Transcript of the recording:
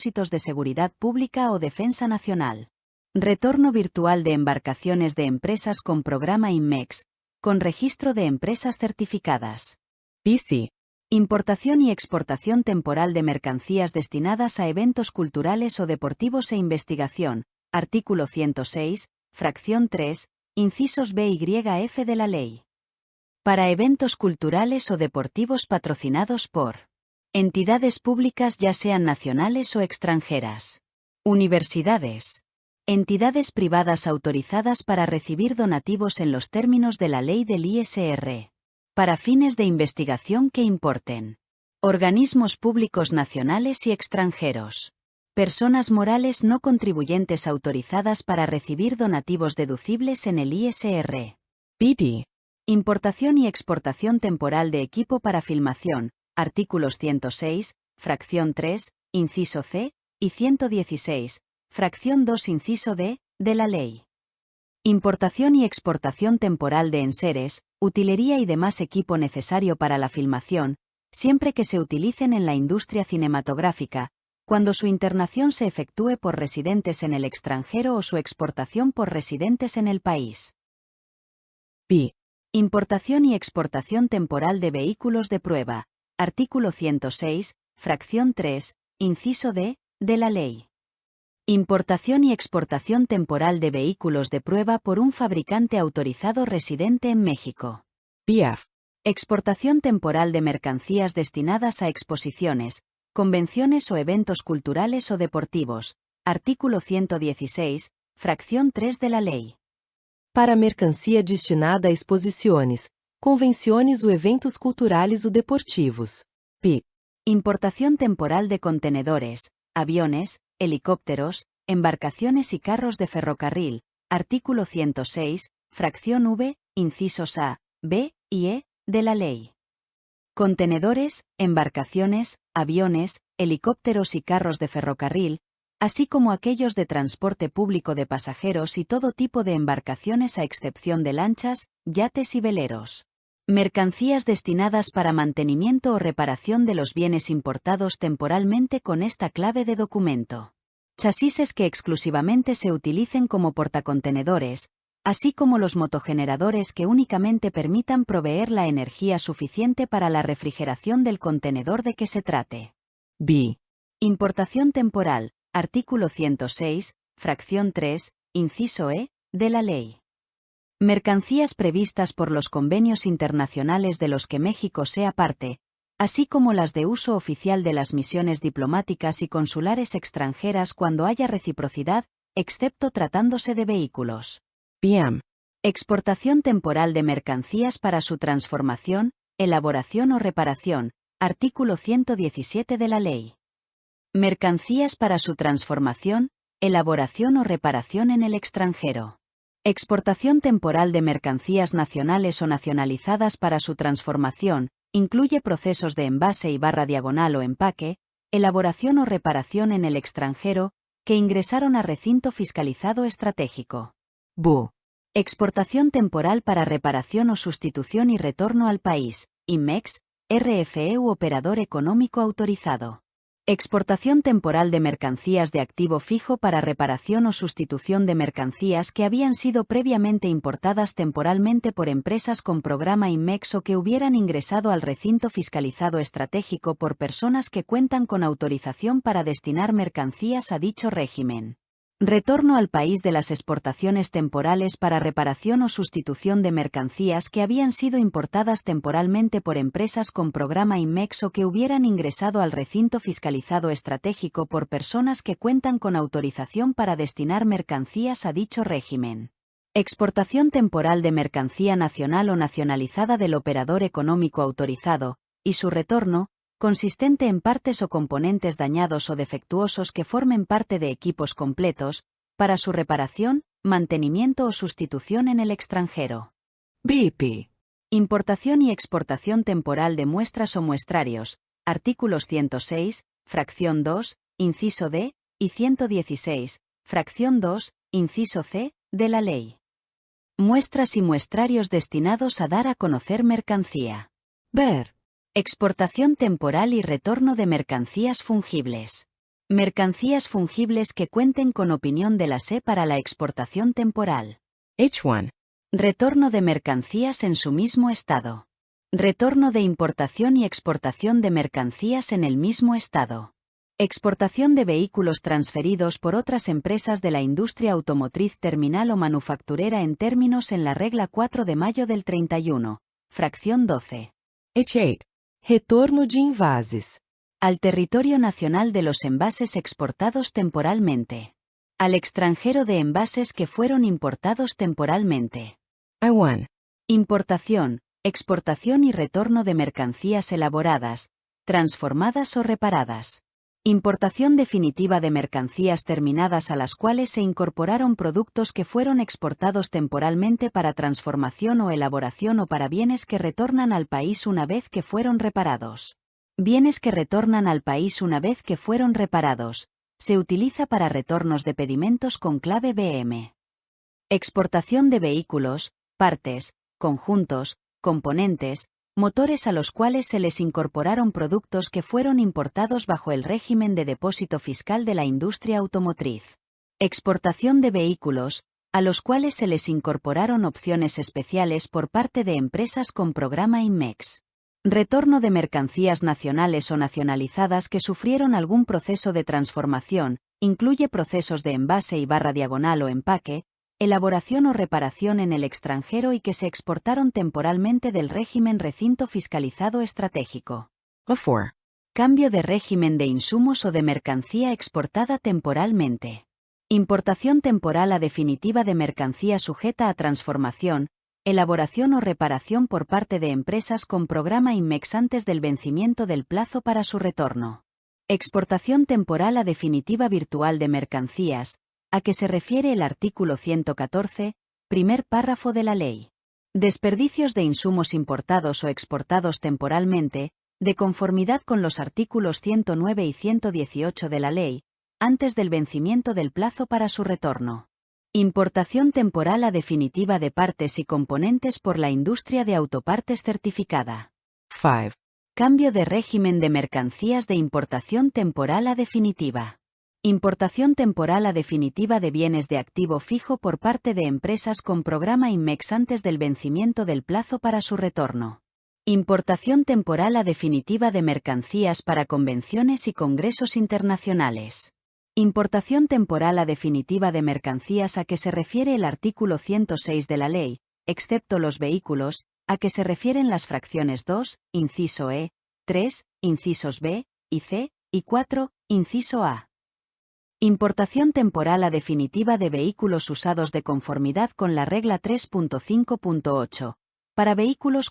propósitos de seguridad pública o defensa nacional. Retorno virtual de embarcaciones de empresas con programa INMEX, con registro de empresas certificadas. PC. Importación y exportación temporal de mercancías destinadas a eventos culturales o deportivos e investigación. Artículo 106, fracción 3, incisos B y F de la ley. Para eventos culturales o deportivos patrocinados por entidades públicas ya sean nacionales o extranjeras. Universidades. Entidades privadas autorizadas para recibir donativos en los términos de la ley del ISR. Para fines de investigación que importen. Organismos públicos nacionales y extranjeros. Personas morales no contribuyentes autorizadas para recibir donativos deducibles en el ISR. BD. Importación y exportación temporal de equipo para filmación. Artículos 106, fracción 3, inciso C, y 116, fracción 2 inciso D, de la ley. Importación y exportación temporal de enseres, utilería y demás equipo necesario para la filmación, siempre que se utilicen en la industria cinematográfica, cuando su internación se efectúe por residentes en el extranjero o su exportación por residentes en el país. B. Importación y exportación temporal de vehículos de prueba. Artículo 106, fracción 3, inciso D, de la ley. Importación y exportación temporal de vehículos de prueba por un fabricante autorizado residente en México. BF. Exportación temporal de mercancías destinadas a exposiciones, convenciones o eventos culturales o deportivos. Artículo 116, fracción 3 de la ley. Para mercancia destinada a exposiciones, convenciones o eventos culturales o deportivos. P. Importación temporal de contenedores, aviones, helicópteros, embarcaciones y carros de ferrocarril. Artículo 106, fracción V, incisos A, B y E, de la ley. Contenedores, embarcaciones, aviones, helicópteros y carros de ferrocarril, así como aquellos de transporte público de pasajeros y todo tipo de embarcaciones a excepción de lanchas, yates y veleros. Mercancías destinadas para mantenimiento o reparación de los bienes importados temporalmente con esta clave de documento. Chasis que exclusivamente se utilicen como portacontenedores, así como los motogeneradores que únicamente permitan proveer la energía suficiente para la refrigeración del contenedor de que se trate. B. Importación temporal. Artículo 106, fracción 3, inciso E, de la ley. Mercancías previstas por los convenios internacionales de los que México sea parte, así como las de uso oficial de las misiones diplomáticas y consulares extranjeras cuando haya reciprocidad, excepto tratándose de vehículos. PM. Exportación temporal de mercancías para su transformación, elaboración o reparación. Artículo 117 de la ley. Mercancías para su transformación, elaboración o reparación en el extranjero. Exportación temporal de mercancías nacionales o nacionalizadas para su transformación, incluye procesos de envase y barra diagonal o empaque, elaboración o reparación en el extranjero, que ingresaron a recinto fiscalizado estratégico. BU. Exportación temporal para reparación o sustitución y retorno al país, INMEX, RFE u operador económico autorizado. Exportación temporal de mercancías de activo fijo para reparación o sustitución de mercancías que habían sido previamente importadas temporalmente por empresas con programa INMEX o que hubieran ingresado al recinto fiscalizado estratégico por personas que cuentan con autorización para destinar mercancías a dicho régimen. Retorno al país de las exportaciones temporales para reparación o sustitución de mercancías que habían sido importadas temporalmente por empresas con programa INMEX o que hubieran ingresado al recinto fiscalizado estratégico por personas que cuentan con autorización para destinar mercancías a dicho régimen. Exportación temporal de mercancía nacional o nacionalizada del operador económico autorizado, y su retorno, consistente en partes o componentes dañados o defectuosos que formen parte de equipos completos, para su reparación, mantenimiento o sustitución en el extranjero. BP. Importación y exportación temporal de muestras o muestrarios, artículos 106, fracción 2, inciso D, y 116, fracción 2, inciso C, de la ley. Muestras y muestrarios destinados a dar a conocer mercancía. Ver. Exportación temporal y retorno de mercancías fungibles. Mercancías fungibles que cuenten con opinión de la SE para la exportación temporal. H1. Retorno de mercancías en su mismo estado. Retorno de importación y exportación de mercancías en el mismo estado. Exportación de vehículos transferidos por otras empresas de la industria automotriz terminal o manufacturera en términos en la regla 4 de mayo del 31, fracción 12. H8. Retorno de envases. Al territorio nacional de los envases exportados temporalmente. Al extranjero de envases que fueron importados temporalmente. I1. Importación, exportación y retorno de mercancías elaboradas, transformadas o reparadas. Importación definitiva de mercancías terminadas a las cuales se incorporaron productos que fueron exportados temporalmente para transformación o elaboración o para bienes que retornan al país una vez que fueron reparados. Bienes que retornan al país una vez que fueron reparados. Se utiliza para retornos de pedimentos con clave BM. Exportación de vehículos, partes, conjuntos, componentes, motores a los cuales se les incorporaron productos que fueron importados bajo el régimen de depósito fiscal de la industria automotriz. Exportación de vehículos, a los cuales se les incorporaron opciones especiales por parte de empresas con programa INMEX. Retorno de mercancías nacionales o nacionalizadas que sufrieron algún proceso de transformación, incluye procesos de envase y barra diagonal o empaque, elaboración o reparación en el extranjero y que se exportaron temporalmente del régimen recinto fiscalizado estratégico. A4. Cambio de régimen de insumos o de mercancía exportada temporalmente. Importación temporal a definitiva de mercancía sujeta a transformación, elaboración o reparación por parte de empresas con programa INMEX antes del vencimiento del plazo para su retorno. Exportación temporal a definitiva virtual de mercancías, a que se refiere el artículo 114, primer párrafo de la ley. Desperdicios de insumos importados o exportados temporalmente, de conformidad con los artículos 109 y 118 de la ley, antes del vencimiento del plazo para su retorno. Importación temporal a definitiva de partes y componentes por la industria de autopartes certificada. 5. Cambio de régimen de mercancías de importación temporal a definitiva. Importación temporal a definitiva de bienes de activo fijo por parte de empresas con programa INMEX antes del vencimiento del plazo para su retorno. Importación temporal a definitiva de mercancías para convenciones y congresos internacionales. Importación temporal a definitiva de mercancías a que se refiere el artículo 106 de la ley, excepto los vehículos, a que se refieren las fracciones 2, inciso E, 3, incisos B, y C, y 4, inciso A. Importación temporal a definitiva de vehículos usados de conformidad con la regla 3.5.8. Para vehículos